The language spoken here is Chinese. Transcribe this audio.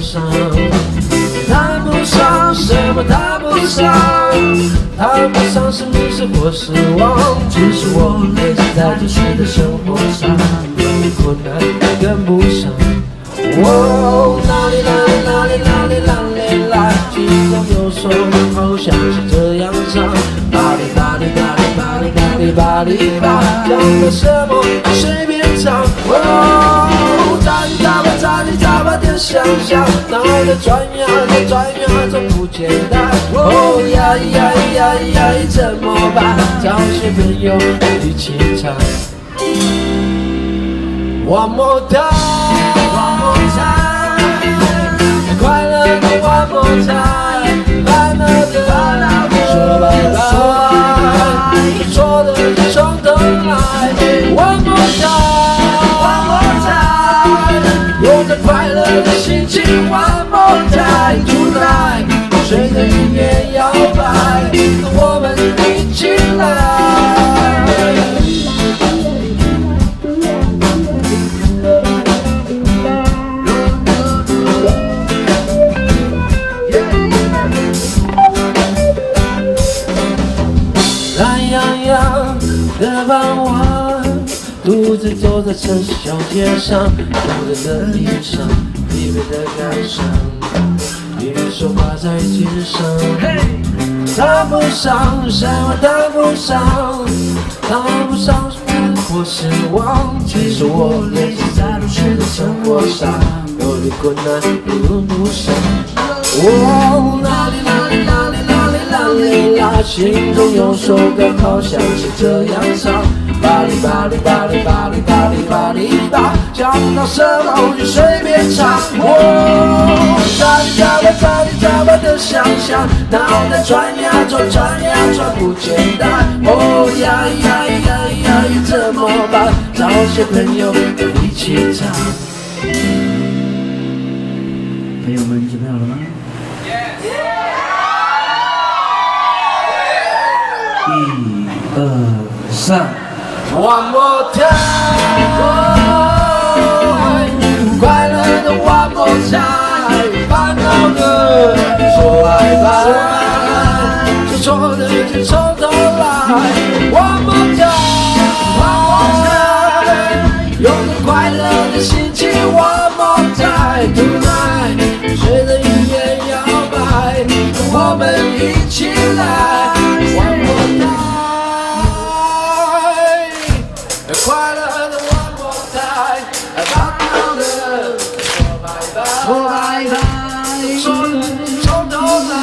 上，谈不上什么谈不上，谈不上是迷失或失望。其实我累积在真实的生活上，有点困难跟不上。哦，哪里哪里哪里哪里哪里来，心中有首歌好像是这样唱：巴黎巴黎巴黎巴黎巴黎巴黎吧，讲的什么随便唱。哦，眨你眨巴点想象，脑袋转呀转呀转不简单。哦呀呀呀呀，怎么办？找些朋友一起唱。One more time，快乐的 One more time， 烦恼的说拜拜，说的就从头来。One more time， 有着快乐的心情。One more time， 随着音乐摇摆，我们一起来。懒洋洋的傍晚，独自走在城市小街上，无人的脸上，疲惫的感伤，一手挂在肩上。谈不上什么谈不上，谈不上或失望。其实我累积在都市的生活上，有点困难跟不上。哦，哪里哪里哪里哪里哪里啦，心中有首歌好像是这样唱：巴黎巴黎巴黎巴黎巴黎巴黎吧，想到什么就随便唱。哦，眨你眨巴的想象，脑袋转呀转转呀转不简单。哦呀呀呀呀，怎么办？找些朋友一起唱。朋友们，准备好了吗？一二三 ，One more time， 快乐的 One more time， 烦恼的说拜拜，说错的就从头来。One more time， 有个快乐的心情。One more time tonight， 随着音乐摇摆，我们一起来。One more time， 快乐的 One more time， 烦恼的说拜拜，说的从头来。